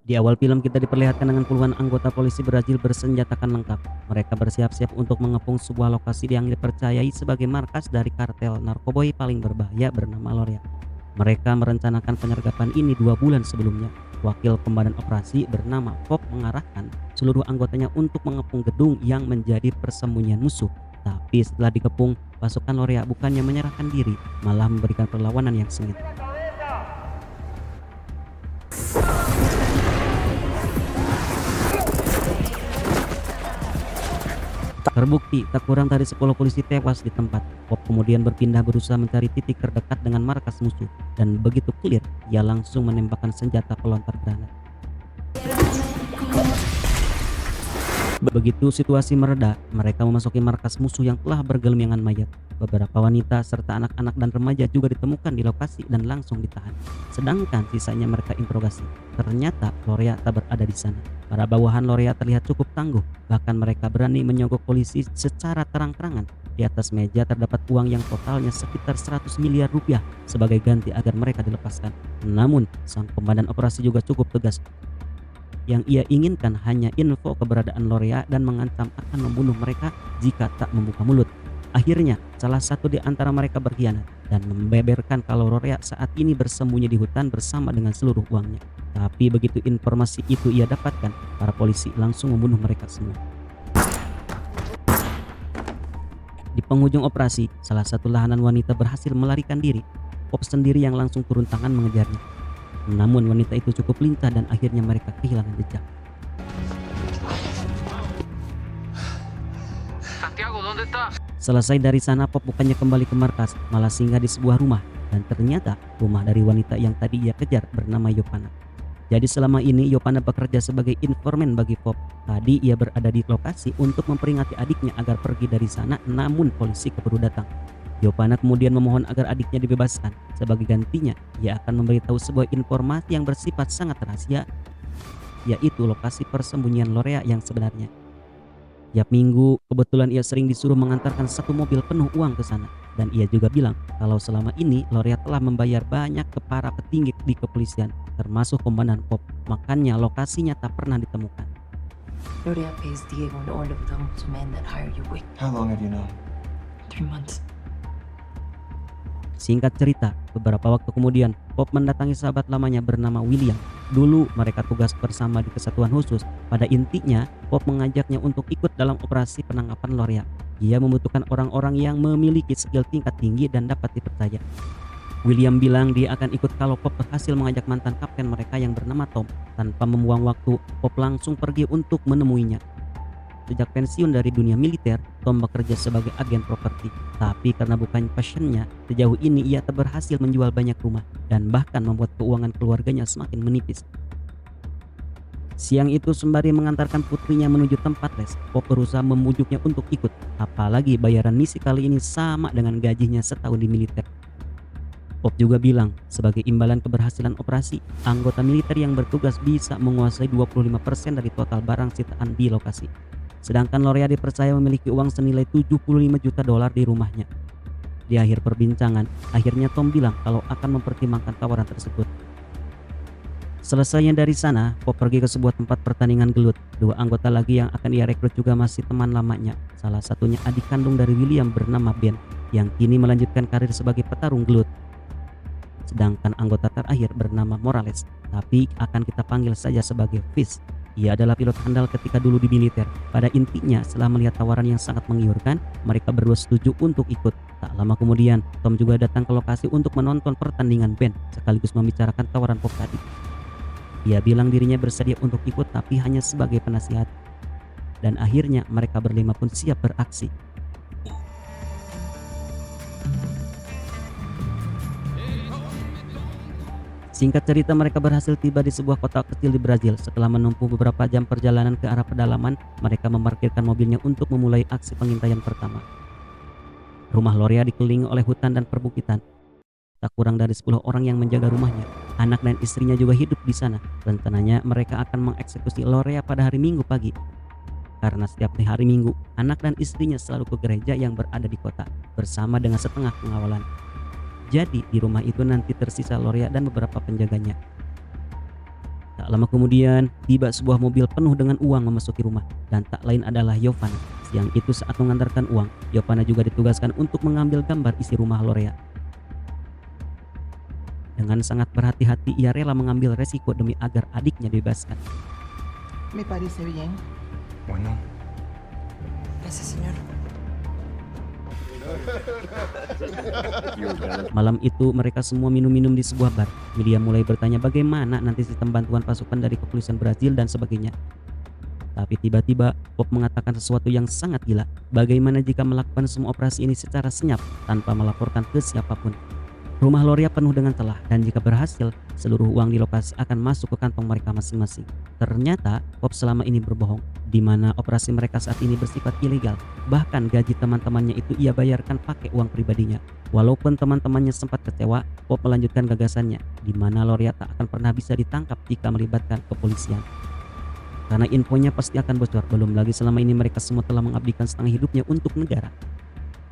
Di awal film kita diperlihatkan dengan puluhan anggota polisi Brazil bersenjatakan lengkap. Mereka bersiap-siap untuk mengepung sebuah lokasi yang dipercayai sebagai markas dari kartel narkoboy paling berbahaya bernama Loria. Mereka merencanakan penyergapan ini 2 bulan sebelumnya. Wakil Komandan Operasi bernama Pop mengarahkan seluruh anggotanya untuk mengepung gedung yang menjadi persembunyian musuh. Tapi setelah dikepung, pasukan Loria bukannya menyerahkan diri, malah memberikan perlawanan yang sengit. Terbukti tak kurang dari 10 polisi tewas di tempat. Pop kemudian berpindah berusaha mencari titik terdekat dengan markas musuh, dan begitu clear, ia langsung menembakkan senjata pelontar granat. Begitu situasi mereda, mereka memasuki markas musuh yang telah bergelemiangan mayat. Beberapa wanita serta anak-anak dan remaja juga ditemukan di lokasi dan langsung ditahan. Sedangkan sisanya mereka interogasi. Ternyata Loria tak berada di sana. Para bawahan Loria terlihat cukup tangguh, bahkan mereka berani menyogok polisi secara terang-terangan. Di atas meja terdapat uang yang totalnya sekitar 100 miliar rupiah sebagai ganti agar mereka dilepaskan. Namun, sang komandan operasi juga cukup tegas. Yang ia inginkan hanya info keberadaan Loria dan mengancam akan membunuh mereka jika tak membuka mulut. Akhirnya, salah satu di antara mereka berkhianat dan membeberkan kalau Loria saat ini bersembunyi di hutan bersama dengan seluruh uangnya. Tapi begitu informasi itu ia dapatkan, para polisi langsung membunuh mereka semua. Di penghujung operasi, salah satu tahanan wanita berhasil melarikan diri. Pop sendiri yang langsung turun tangan mengejarnya. Namun wanita itu cukup lincah dan akhirnya mereka kehilangan jejak. Selesai dari sana, Pop bukannya kembali ke markas, malah singgah di sebuah rumah. Dan ternyata rumah dari wanita yang tadi ia kejar bernama Yopana. Jadi selama ini Yopana bekerja sebagai informan bagi Pop. Tadi ia berada di lokasi untuk memperingati adiknya agar pergi dari sana, namun polisi keburu datang. Yopana kemudian memohon agar adiknya dibebaskan. Sebagai gantinya, ia akan memberitahu sebuah informasi yang bersifat sangat rahasia, yaitu lokasi persembunyian Loria yang sebenarnya. Tiap minggu, kebetulan ia sering disuruh mengantarkan satu mobil penuh uang ke sana. Dan ia juga bilang kalau selama ini Loria telah membayar banyak ke para petinggi di kepolisian, termasuk Komandan Pop. Makanya lokasinya tak pernah ditemukan. Loria pays Diego and all of the men that hire you with. How long have you known? 3 months. Singkat cerita, beberapa waktu kemudian, Pop mendatangi sahabat lamanya bernama William. Dulu mereka tugas bersama di kesatuan khusus. Pada intinya, Pop mengajaknya untuk ikut dalam operasi penangkapan Loria. Dia membutuhkan orang-orang yang memiliki skill tingkat tinggi dan dapat dipercaya. William bilang dia akan ikut kalau Pop berhasil mengajak mantan kapten mereka yang bernama Tom. Tanpa membuang waktu, Pop langsung pergi untuk menemuinya. Sejak pensiun dari dunia militer, Tom bekerja sebagai agen properti. Tapi karena bukan passionnya, sejauh ini ia tak berhasil menjual banyak rumah dan bahkan membuat keuangan keluarganya semakin menipis. Siang itu sembari mengantarkan putrinya menuju tempat les, Pop berusaha membujuknya untuk ikut. Apalagi bayaran misi kali ini sama dengan gajinya setahun di militer. Pop juga bilang, sebagai imbalan keberhasilan operasi, anggota militer yang bertugas bisa menguasai 25% dari total barang sitaan di lokasi. Sedangkan Loria dipercaya memiliki uang senilai 75 juta dolar di rumahnya. Di akhir perbincangan, akhirnya Tom bilang kalau akan mempertimbangkan tawaran tersebut. Selesainya dari sana, Pop pergi ke sebuah tempat pertandingan gelut. 2 anggota lagi yang akan ia rekrut juga masih teman lamanya. Salah satunya adik kandung dari William bernama Ben, yang kini melanjutkan karir sebagai petarung gelut. Sedangkan anggota terakhir bernama Morales, tapi akan kita panggil saja sebagai Fish. Ia adalah pilot handal ketika dulu di militer. Pada intinya, setelah melihat tawaran yang sangat menggiurkan, mereka berdua setuju untuk ikut. Tak lama kemudian, Tom juga datang ke lokasi untuk menonton pertandingan band, sekaligus membicarakan tawaran Pop tadi. Ia bilang dirinya bersedia untuk ikut tapi hanya sebagai penasihat. Dan akhirnya mereka berlima pun siap beraksi. Singkat cerita, mereka berhasil tiba di sebuah kota kecil di Brazil. Setelah menempuh beberapa jam perjalanan ke arah pedalaman, mereka memarkirkan mobilnya untuk memulai aksi pengintaian pertama. Rumah Loria dikelilingi oleh hutan dan perbukitan. Tak kurang dari 10 orang yang menjaga rumahnya. Anak dan istrinya juga hidup di sana. Rencananya mereka akan mengeksekusi Loria pada hari Minggu pagi. Karena setiap hari Minggu, anak dan istrinya selalu ke gereja yang berada di kota, bersama dengan setengah pengawalan. Jadi di rumah itu nanti tersisa Loria dan beberapa penjaganya. Tak lama kemudian, tiba sebuah mobil penuh dengan uang memasuki rumah dan tak lain adalah Yovana. Siang itu saat mengantarkan uang, Yovana juga ditugaskan untuk mengambil gambar isi rumah Lorea. Dengan sangat berhati-hati, ia rela mengambil resiko demi agar adiknya dibebaskan. Me parece bien. Bueno, Gracias, señor. Malam itu mereka semua minum-minum di sebuah bar. William mulai bertanya bagaimana nanti sistem bantuan pasukan dari kepolisian Brazil dan sebagainya. Tapi tiba-tiba Pop mengatakan sesuatu yang sangat gila. Bagaimana jika melakukan semua operasi ini secara senyap tanpa melaporkan ke siapapun? Rumah Lorea penuh dengan celah dan jika berhasil, seluruh uang di lokasi akan masuk ke kantong mereka masing-masing. Ternyata Pop selama ini berbohong, di mana operasi mereka saat ini bersifat ilegal. Bahkan gaji teman-temannya itu ia bayarkan pakai uang pribadinya. Walaupun teman-temannya sempat kecewa, Pop melanjutkan gagasannya, di mana Lorea tak akan pernah bisa ditangkap jika melibatkan kepolisian. Karena infonya pasti akan bocor, belum lagi selama ini mereka semua telah mengabdikan setengah hidupnya untuk negara.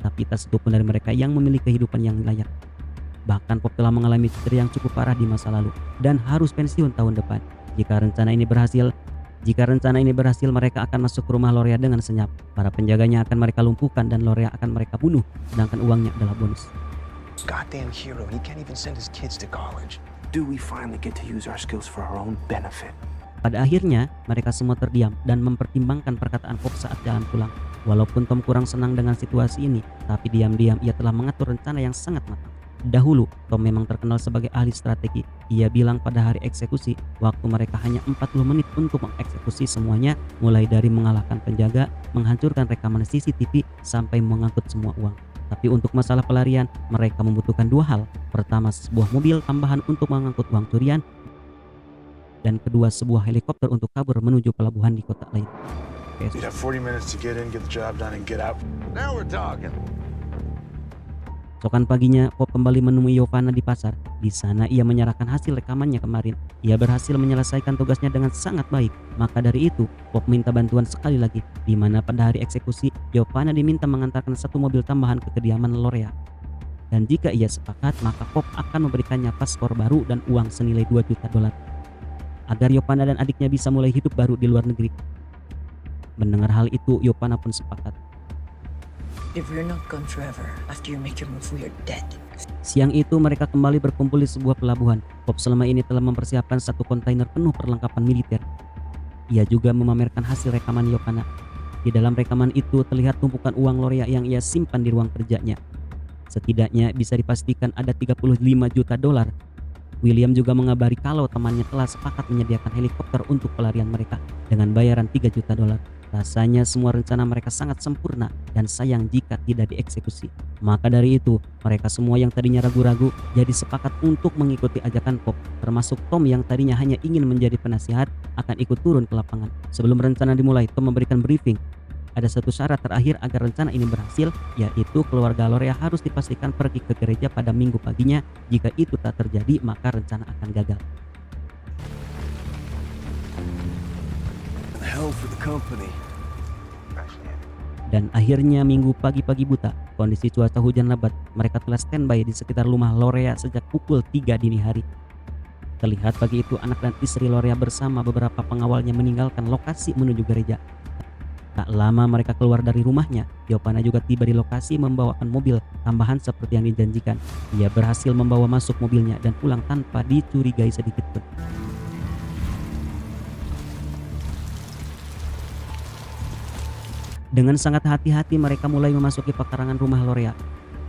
Tapi tak satupun dari mereka yang memiliki kehidupan yang layak. Bahkan Pop telah mengalami cedera yang cukup parah di masa lalu dan harus pensiun tahun depan. Jika rencana ini berhasil, mereka akan masuk ke rumah Lorea dengan senyap. Para penjaganya akan mereka lumpuhkan dan Lorea akan mereka bunuh, sedangkan uangnya adalah bonus. goddamn hero. He can't even send his kids to college. Do we finally get to use our skills for our own benefit? Pada akhirnya, mereka semua terdiam dan mempertimbangkan perkataan Pop saat jalan pulang. Walaupun Tom kurang senang dengan situasi ini, tapi diam-diam ia telah mengatur rencana yang sangat matang. Dahulu, Tom memang terkenal sebagai ahli strategi. Ia bilang pada hari eksekusi, waktu mereka hanya 40 menit untuk mengeksekusi semuanya, mulai dari mengalahkan penjaga, menghancurkan rekaman CCTV, sampai mengangkut semua uang. Tapi untuk masalah pelarian, mereka membutuhkan dua hal. Pertama, sebuah mobil tambahan untuk mengangkut uang curian, dan kedua, sebuah helikopter untuk kabur menuju pelabuhan di kota lain. You'd have 40 minutes to get in, get the job done, and get out. Now we're talking. Sokan paginya, Pop kembali menemui Yovana di pasar. Di sana ia menyerahkan hasil rekamannya kemarin. Ia berhasil menyelesaikan tugasnya dengan sangat baik. Maka dari itu, Pop minta bantuan sekali lagi, di mana pada hari eksekusi, Yovana diminta mengantarkan satu mobil tambahan ke kediaman Lorea. Dan jika ia sepakat, maka Pop akan memberikannya paspor baru dan uang senilai 2 juta dolar. Agar Yovana dan adiknya bisa mulai hidup baru di luar negeri. Mendengar hal itu, Yovana pun sepakat. If we're not gone forever, after you make your move, we are dead. Siang itu mereka kembali berkumpul di sebuah pelabuhan. Pop selama ini telah mempersiapkan satu kontainer penuh perlengkapan militer. Ia juga memamerkan hasil rekaman Yovana. Di dalam rekaman itu terlihat tumpukan uang Lorea yang ia simpan di ruang kerjanya. Setidaknya bisa dipastikan ada 35 juta dolar. William juga mengabari kalau temannya telah sepakat menyediakan helikopter untuk pelarian mereka dengan bayaran 3 juta dolar. Rasanya semua rencana mereka sangat sempurna dan sayang jika tidak dieksekusi. Maka dari itu, mereka semua yang tadinya ragu-ragu jadi sepakat untuk mengikuti ajakan Pop, termasuk Tom yang tadinya hanya ingin menjadi penasihat akan ikut turun ke lapangan. Sebelum rencana dimulai, Tom memberikan briefing. Ada satu syarat terakhir agar rencana ini berhasil, yaitu keluarga Lorea harus dipastikan pergi ke gereja pada minggu paginya. Jika itu tak terjadi, maka rencana akan gagal. Hell for the company. Dan akhirnya minggu pagi-pagi buta, kondisi cuaca hujan lebat, mereka telah standby di sekitar rumah Lorea sejak pukul 3 dini hari. Terlihat pagi itu anak dan istri Lorea bersama beberapa pengawalnya meninggalkan lokasi menuju gereja. Tak lama mereka keluar dari rumahnya, Yovana juga tiba di lokasi membawakan mobil tambahan seperti yang dijanjikan. Ia berhasil membawa masuk mobilnya dan pulang tanpa dicurigai sedikit pun. Dengan sangat hati-hati mereka mulai memasuki pekarangan rumah Lorea.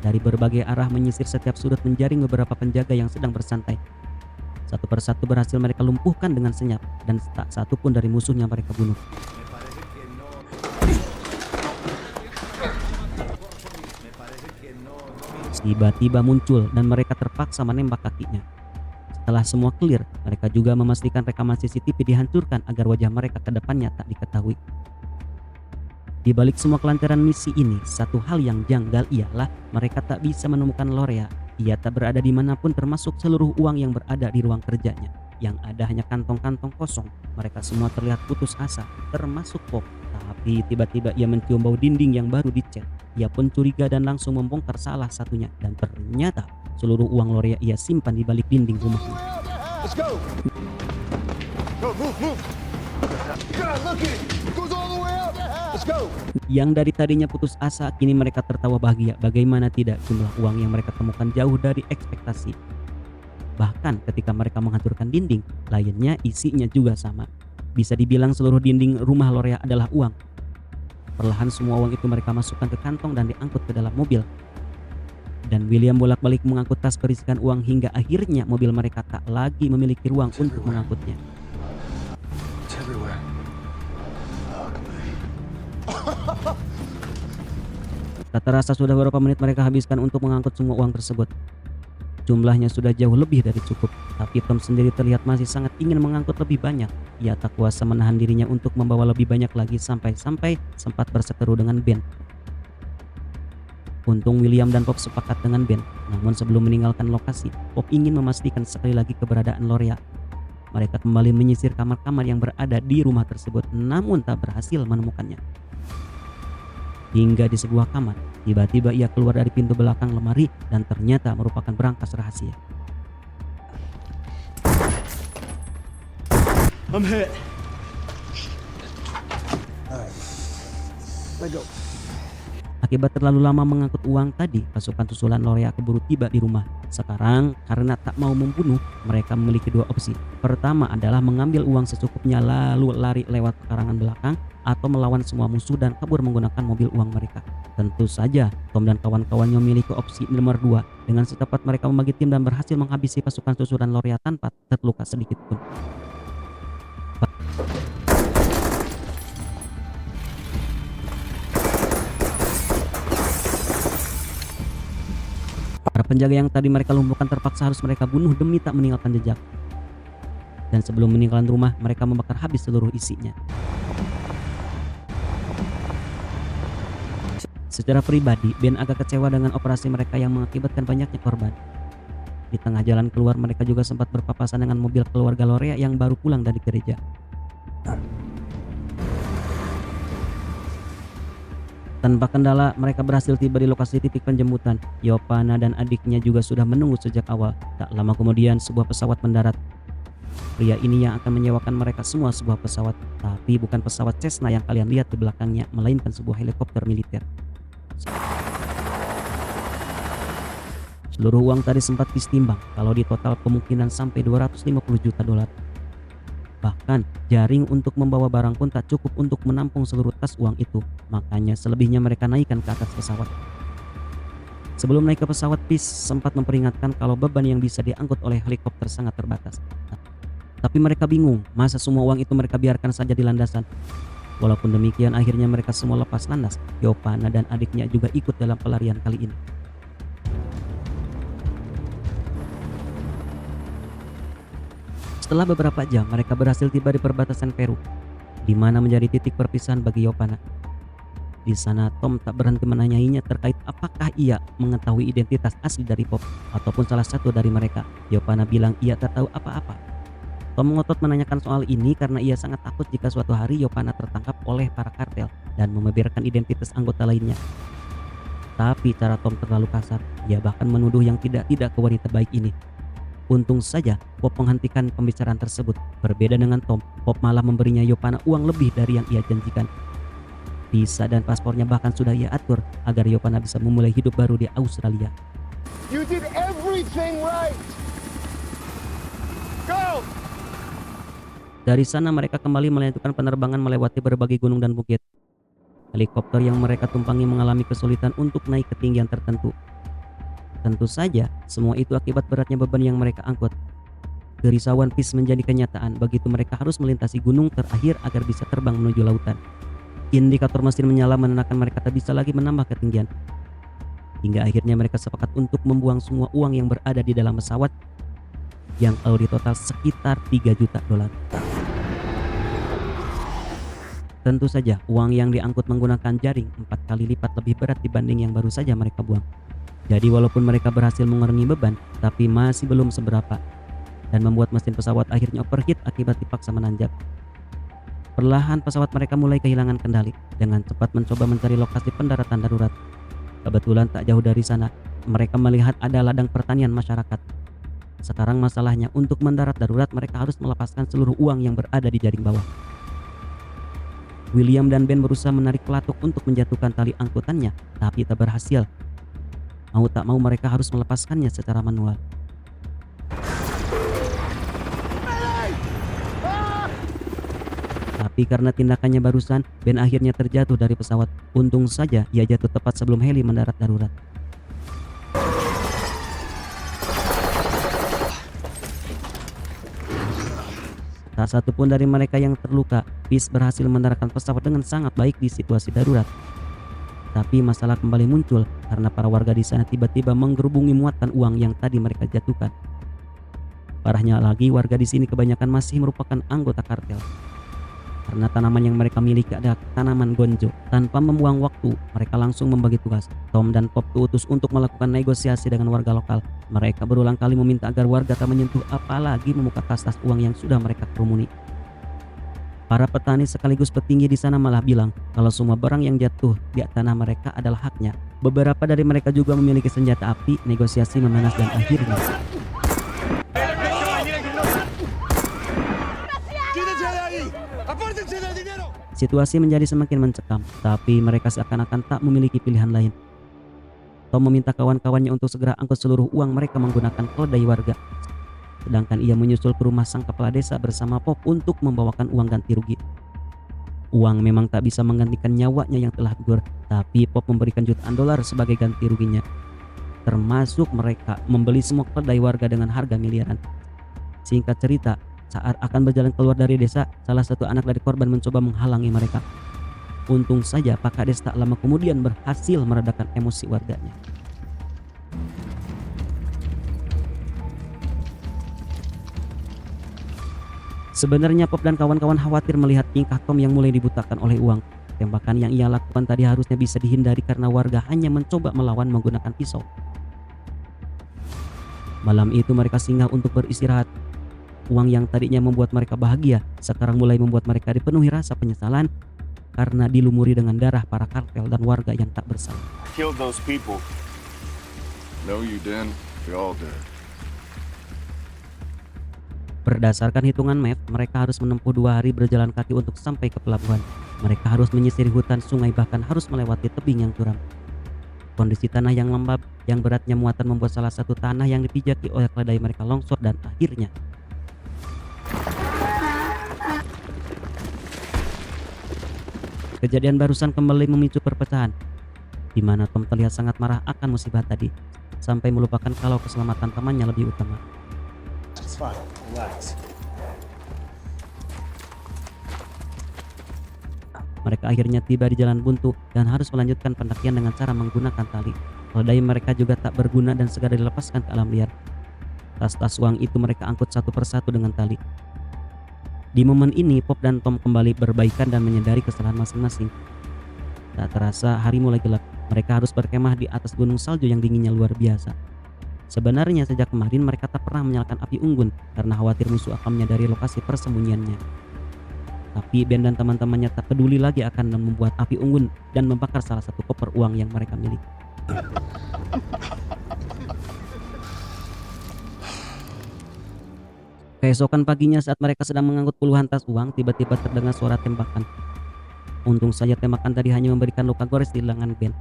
Dari berbagai arah menyisir setiap sudut menjaring beberapa penjaga yang sedang bersantai. Satu persatu berhasil mereka lumpuhkan dengan senyap dan tak satu pun dari musuhnya mereka bunuh. Tiba-tiba muncul dan mereka terpaksa menembak kakinya. Setelah semua clear, mereka juga memastikan rekaman CCTV dihancurkan agar wajah mereka ke depannya tak diketahui. Di balik semua kelancaran misi ini, satu hal yang janggal ialah mereka tak bisa menemukan Lorea. Ia tak berada dimanapun termasuk seluruh uang yang berada di ruang kerjanya. Yang ada hanya kantong-kantong kosong. Mereka semua terlihat putus asa, termasuk Pop. Tapi tiba-tiba ia mencium bau dinding yang baru dicat. Ia pun curiga dan langsung membongkar salah satunya. Dan ternyata seluruh uang Lorea ia simpan di balik dinding rumahnya. Let's go. God, look at it. It goes all the way up. Let's go. Yang dari tadinya putus asa, kini mereka tertawa bahagia. Bagaimana tidak, jumlah uang yang mereka temukan jauh dari ekspektasi. Bahkan ketika mereka menghancurkan dinding, lainnya isinya juga sama. Bisa dibilang seluruh dinding rumah Lorea adalah uang. Perlahan semua uang itu mereka masukkan ke kantong dan diangkut ke dalam mobil. Dan William bolak-balik mengangkut tas berisikan uang hingga akhirnya mobil mereka tak lagi memiliki ruang untuk mengangkutnya. It's everywhere. Tak terasa sudah beberapa menit mereka habiskan untuk mengangkut semua uang tersebut. Jumlahnya sudah jauh lebih dari cukup, tapi Tom sendiri terlihat masih sangat ingin mengangkut lebih banyak. Ia tak kuasa menahan dirinya untuk membawa lebih banyak lagi sampai-sampai sempat berseteru dengan Ben. Untung William dan Pop sepakat dengan Ben, namun sebelum meninggalkan lokasi, Pop ingin memastikan sekali lagi keberadaan Lorea. Mereka kembali menyisir kamar-kamar yang berada di rumah tersebut, namun tak berhasil menemukannya. Hingga di sebuah kamar, tiba-tiba ia keluar dari pintu belakang lemari dan ternyata merupakan berangkas rahasia. I'm hit. All right. Let go. Akibat terlalu lama mengangkut uang tadi, pasukan susulan Lorea keburu tiba di rumah. Sekarang, karena tak mau membunuh, mereka memiliki dua opsi. Pertama adalah mengambil uang secukupnya lalu lari lewat pekarangan belakang, atau melawan semua musuh dan kabur menggunakan mobil uang mereka. Tentu saja, Tom dan kawan-kawannya memiliki opsi nomor 2. Dengan secepat mereka membagi tim dan berhasil menghabisi pasukan susulan Lorea tanpa terluka sedikit pun. Para penjaga yang tadi mereka lumpuhkan terpaksa harus mereka bunuh demi tak meninggalkan jejak. Dan sebelum meninggalkan rumah, mereka membakar habis seluruh isinya. Secara pribadi, Ben agak kecewa dengan operasi mereka yang mengakibatkan banyaknya korban. Di tengah jalan keluar, mereka juga sempat berpapasan dengan mobil keluarga Lorea yang baru pulang dari gereja. Tanpa kendala, mereka berhasil tiba di lokasi titik penjemputan. Yopana dan adiknya juga sudah menunggu sejak awal. Tak lama kemudian, sebuah pesawat mendarat. Pria ini yang akan menyewakan mereka semua sebuah pesawat, tapi bukan pesawat Cessna yang kalian lihat di belakangnya, melainkan sebuah helikopter militer. Seluruh uang tadi sempat ditimbang, kalau di total kemungkinan sampai 250 juta dolar. Bahkan jaring untuk membawa barang pun tak cukup untuk menampung seluruh tas uang itu. Makanya selebihnya mereka naikkan ke atas pesawat. Sebelum naik ke pesawat, Peace sempat memperingatkan kalau beban yang bisa diangkut oleh helikopter sangat terbatas. Tapi mereka bingung, masa semua uang itu mereka biarkan saja di landasan. Walaupun demikian, akhirnya mereka semua lepas landas. Yopana dan adiknya juga ikut dalam pelarian kali ini. Setelah beberapa jam, mereka berhasil tiba di perbatasan Peru, di mana menjadi titik perpisahan bagi Yopana. Di sana, Tom tak berhenti menanyainya terkait apakah ia mengetahui identitas asli dari Pop ataupun salah satu dari mereka. Yopana bilang ia tak tahu apa-apa. Tom ngotot menanyakan soal ini karena ia sangat takut jika suatu hari Yopana tertangkap oleh para kartel dan membeberkan identitas anggota lainnya. Tapi cara Tom terlalu kasar, ia bahkan menuduh yang tidak-tidak ke wanita baik ini. Untung saja Pop menghentikan pembicaraan tersebut. Berbeda dengan Tom, Pop malah memberinya Yopana uang lebih dari yang ia janjikan. Visa dan paspornya bahkan sudah ia atur agar Yopana bisa memulai hidup baru di Australia. You did everything right. Go. Dari sana mereka kembali melanjutkan penerbangan melewati berbagai gunung dan bukit. Helikopter yang mereka tumpangi mengalami kesulitan untuk naik ketinggian tertentu. Tentu saja, semua itu akibat beratnya beban yang mereka angkut. Kerisauan Peace menjadi kenyataan begitu mereka harus melintasi gunung terakhir agar bisa terbang menuju lautan. Indikator mesin menyala menandakan mereka tak bisa lagi menambah ketinggian. Hingga akhirnya mereka sepakat untuk membuang semua uang yang berada di dalam pesawat, yang kalau di total sekitar 3 juta dolar. Tentu saja, uang yang diangkut menggunakan jaring 4 kali lipat lebih berat dibanding yang baru saja mereka buang. Jadi walaupun mereka berhasil mengurangi beban, tapi masih belum seberapa, dan membuat mesin pesawat akhirnya overheat akibat dipaksa menanjak. Perlahan pesawat mereka mulai kehilangan kendali, dengan cepat mencoba mencari lokasi pendaratan darurat. Kebetulan tak jauh dari sana, mereka melihat ada ladang pertanian masyarakat. Sekarang masalahnya untuk mendarat darurat mereka harus melepaskan seluruh uang yang berada di jaring bawah. William dan Ben berusaha menarik pelatuk untuk menjatuhkan tali angkutannya, tapi tak berhasil. Mau tak mau mereka harus melepaskannya secara manual. Tapi karena tindakannya barusan, Ben akhirnya terjatuh dari pesawat. Untung saja ia jatuh tepat sebelum heli mendarat darurat. Tak satu pun dari mereka yang terluka. Peace berhasil mendaratkan pesawat dengan sangat baik di situasi darurat. Tapi masalah kembali muncul karena para warga di sana tiba-tiba menggerubungi muatan uang yang tadi mereka jatuhkan. Parahnya lagi, warga di sini kebanyakan masih merupakan anggota kartel. Karena tanaman yang mereka miliki adalah tanaman gonjo. Tanpa membuang waktu, mereka langsung membagi tugas. Tom dan Pop diutus untuk melakukan negosiasi dengan warga lokal. Mereka berulang kali meminta agar warga tak menyentuh apalagi membuka tas-tas uang yang sudah mereka kerumuni. Para petani sekaligus petinggi di sana malah bilang kalau semua barang yang jatuh di tanah mereka adalah haknya. Beberapa dari mereka juga memiliki senjata api. Negosiasi memanas dan akhirnya situasi menjadi semakin mencekam, tapi mereka seakan-akan tak memiliki pilihan lain. Tom meminta kawan-kawannya untuk segera angkut seluruh uang mereka menggunakan keledai warga. Sedangkan ia menyusul ke rumah sang kepala desa bersama Pop untuk membawakan uang ganti rugi. Uang memang tak bisa menggantikan nyawanya yang telah gugur, tapi Pop memberikan jutaan dolar sebagai ganti ruginya. Termasuk mereka membeli semua keledai warga dengan harga miliaran. Singkat cerita, saat akan berjalan keluar dari desa, salah satu anak dari korban mencoba menghalangi mereka. Untung saja Pak Kades tak lama kemudian berhasil meredakan emosi warganya. Sebenarnya Pop dan kawan-kawan khawatir melihat tingkah Tom yang mulai dibutakan oleh uang. Tembakan yang ia lakukan tadi harusnya bisa dihindari karena warga hanya mencoba melawan menggunakan pisau. Malam itu mereka singgah untuk beristirahat. Uang yang tadinya membuat mereka bahagia sekarang mulai membuat mereka dipenuhi rasa penyesalan karena dilumuri dengan darah para kartel dan warga yang tak bersalah. Killed those people. No, you didn't. We all did. Berdasarkan hitungan map, mereka harus menempuh 2 hari berjalan kaki untuk sampai ke pelabuhan. Mereka harus menyisiri hutan, sungai, bahkan harus melewati tebing yang curam. Kondisi tanah yang lembab, yang beratnya muatan membuat salah satu tanah yang dipijaki oleh keledai mereka longsor dan akhirnya kejadian barusan kembali memicu perpecahan, di mana Tom terlihat sangat marah akan musibah tadi, sampai melupakan kalau keselamatan temannya lebih utama. It's fine. Relax. Mereka akhirnya tiba di jalan buntu dan harus melanjutkan pendakian dengan cara menggunakan tali. Keledai mereka juga tak berguna dan segera dilepaskan ke alam liar. Tas-tas uang itu mereka angkut satu persatu dengan tali. Di momen ini Pop dan Tom kembali berbaikan dan menyadari kesalahan masing-masing. Tak terasa hari mulai gelap. Mereka harus berkemah di atas gunung salju yang dinginnya luar biasa. Sebenarnya sejak kemarin mereka tak pernah menyalakan api unggun karena khawatir musuh akan menyadari lokasi persembunyiannya. Tapi Ben dan teman-temannya tak peduli lagi akan membuat api unggun dan membakar salah satu koper uang yang mereka miliki. Keesokan paginya saat mereka sedang mengangkut puluhan tas uang, tiba-tiba terdengar suara tembakan. Untung saja tembakan tadi hanya memberikan luka gores di lengan Ben.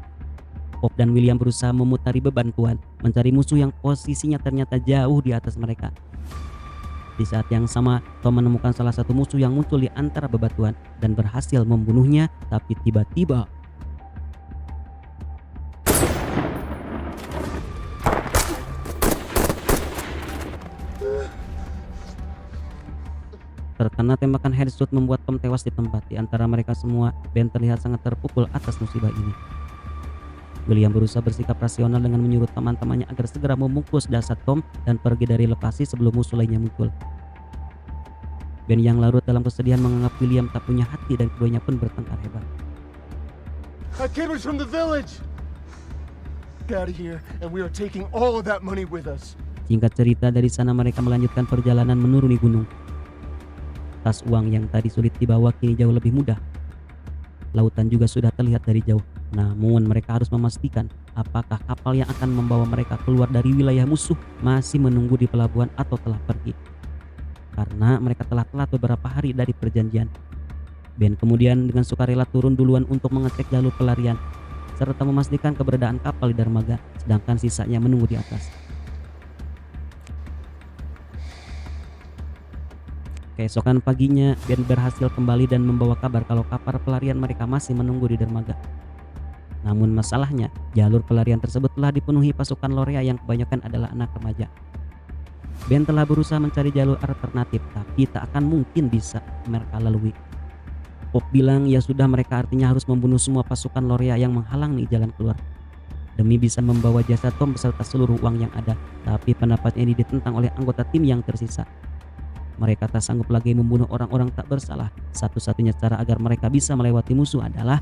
Pop dan William berusaha memutari bebatuan, mencari musuh yang posisinya ternyata jauh di atas mereka. Di saat yang sama, Tom menemukan salah satu musuh yang muncul di antara bebatuan dan berhasil membunuhnya, tapi tiba-tiba terkena tembakan headshot membuat Tom tewas di tempat. Di antara mereka semua, Ben terlihat sangat terpukul atas musibah ini. William berusaha bersikap rasional dengan menyuruh teman-temannya agar segera membungkus jasad Tom dan pergi dari lokasi sebelum musuh lainnya muncul. Ben yang larut dalam kesedihan menganggap William tak punya hati dan keduanya pun bertengkar hebat. That kid was from the village. Get out of here, and we are taking all of that money with us. Singkat cerita, dari sana mereka melanjutkan perjalanan menuruni gunung. Tas uang yang tadi sulit dibawa kini jauh lebih mudah. Lautan juga sudah terlihat dari jauh. Namun mereka harus memastikan apakah kapal yang akan membawa mereka keluar dari wilayah musuh masih menunggu di pelabuhan atau telah pergi. Karena mereka telah telat beberapa hari dari perjanjian. Ben kemudian dengan sukarela turun duluan untuk mengecek jalur pelarian serta memastikan keberadaan kapal di dermaga, sedangkan sisanya menunggu di atas. Keesokan paginya, Ben berhasil kembali dan membawa kabar kalau kapal pelarian mereka masih menunggu di dermaga. Namun masalahnya, jalur pelarian tersebut telah dipenuhi pasukan Lorea yang kebanyakan adalah anak remaja. Ben telah berusaha mencari jalur alternatif, tapi tak akan mungkin bisa mereka lalui. Pop bilang ya sudah, mereka artinya harus membunuh semua pasukan Lorea yang menghalangi jalan keluar demi bisa membawa jasad Tom beserta seluruh uang yang ada. Tapi pendapatnya ini ditentang oleh anggota tim yang tersisa. Mereka tak sanggup lagi membunuh orang-orang tak bersalah. Satu-satunya cara agar mereka bisa melewati musuh adalah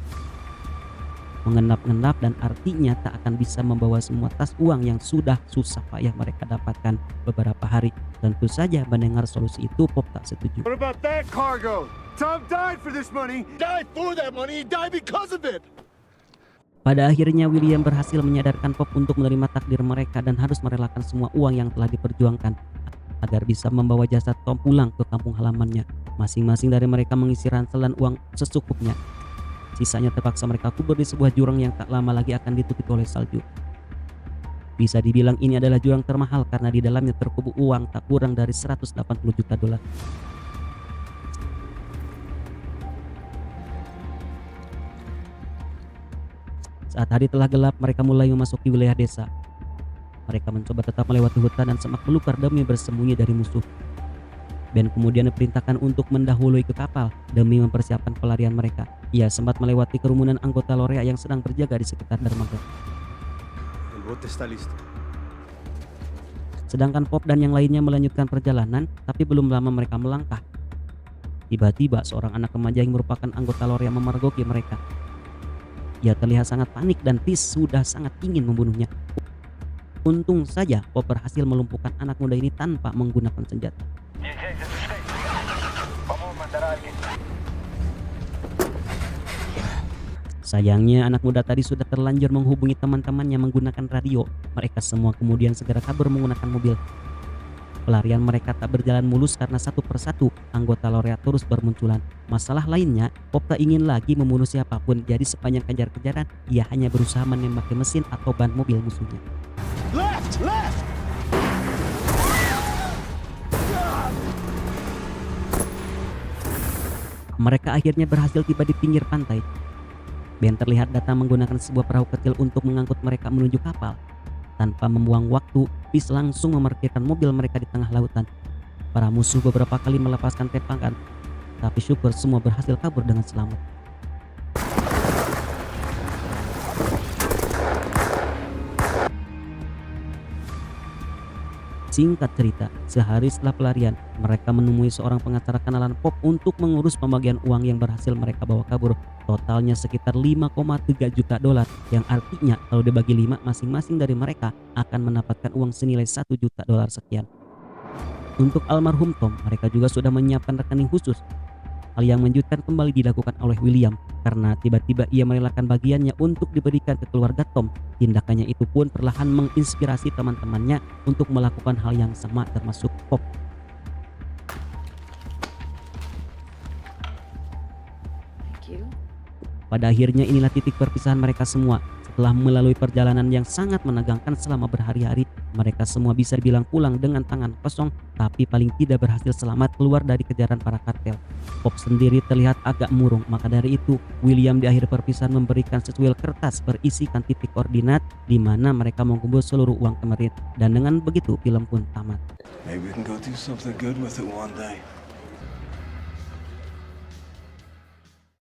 mengendap-endap, dan artinya tak akan bisa membawa semua tas uang yang sudah susah payah mereka dapatkan beberapa hari. Tentu saja mendengar solusi itu, Pop tak setuju. What about that cargo? Tom died for this money. Died for that money. He died because of it. Pada akhirnya William berhasil menyadarkan Pop untuk menerima takdir mereka dan harus merelakan semua uang yang telah diperjuangkan agar bisa membawa jasad Tom pulang ke kampung halamannya. Masing-masing dari mereka mengisi ransel dan uang secukupnya. Sisanya terpaksa mereka kubur di sebuah jurang yang tak lama lagi akan ditutupi oleh salju. Bisa dibilang ini adalah jurang termahal karena di dalamnya terkubur uang tak kurang dari 180 juta dolar. Saat hari telah gelap, mereka mulai memasuki wilayah desa. Mereka mencoba tetap melewati hutan dan semak belukar demi bersembunyi dari musuh. Ben kemudian diperintahkan untuk mendahului ke kapal demi mempersiapkan pelarian mereka. Ia sempat melewati kerumunan anggota Lorea yang sedang berjaga di sekitar dermaga. El bote está listo. Sedangkan Pop dan yang lainnya melanjutkan perjalanan, tapi belum lama mereka melangkah. Tiba-tiba seorang anak remaja yang merupakan anggota Lorea memergoki mereka. Ia terlihat sangat panik dan Tis sudah sangat ingin membunuhnya. Untung saja Pop berhasil melumpuhkan anak muda ini tanpa menggunakan senjata. Sayangnya anak muda tadi sudah terlanjur menghubungi teman-temannya menggunakan radio. Mereka semua kemudian segera kabur menggunakan mobil. Pelarian mereka tak berjalan mulus karena satu persatu anggota Lorea terus bermunculan. Masalah lainnya, Pop tak ingin lagi membunuh siapapun, jadi sepanjang kejar-kejaran ia hanya berusaha menembaki mesin atau ban mobil musuhnya. Left, left. Mereka akhirnya berhasil tiba di pinggir pantai. Ben terlihat datang menggunakan sebuah perahu kecil untuk mengangkut mereka menuju kapal. Tanpa membuang waktu, Tis langsung memarkirkan mobil mereka di tengah lautan. Para musuh beberapa kali melepaskan tembakan, tapi syukur semua berhasil kabur dengan selamat. Singkat cerita, sehari setelah pelarian, mereka menemui seorang pengacara kenalan Pop untuk mengurus pembagian uang yang berhasil mereka bawa kabur. Totalnya sekitar 5,3 juta dolar, yang artinya kalau dibagi 5, masing-masing dari mereka akan mendapatkan uang senilai 1 juta dolar sekian. Untuk almarhum Tom, mereka juga sudah menyiapkan rekening khusus. Hal yang mengejutkan kembali dilakukan oleh William karena tiba-tiba ia merelakan bagiannya untuk diberikan ke keluarga Tom. Tindakannya itu pun perlahan menginspirasi teman-temannya untuk melakukan hal yang sama, termasuk Pop. Thank you. Pada akhirnya inilah titik perpisahan mereka semua. Setelah melalui perjalanan yang sangat menegangkan selama berhari-hari, mereka semua bisa dibilang pulang dengan tangan kosong, tapi paling tidak berhasil selamat keluar dari kejaran para kartel. Pop sendiri terlihat agak murung, maka dari itu William di akhir perpisahan memberikan secuil kertas berisikan titik koordinat di mana mereka mengumpul seluruh uang kemarin, dan dengan begitu film pun tamat. Maybe we can go do something good with it one day.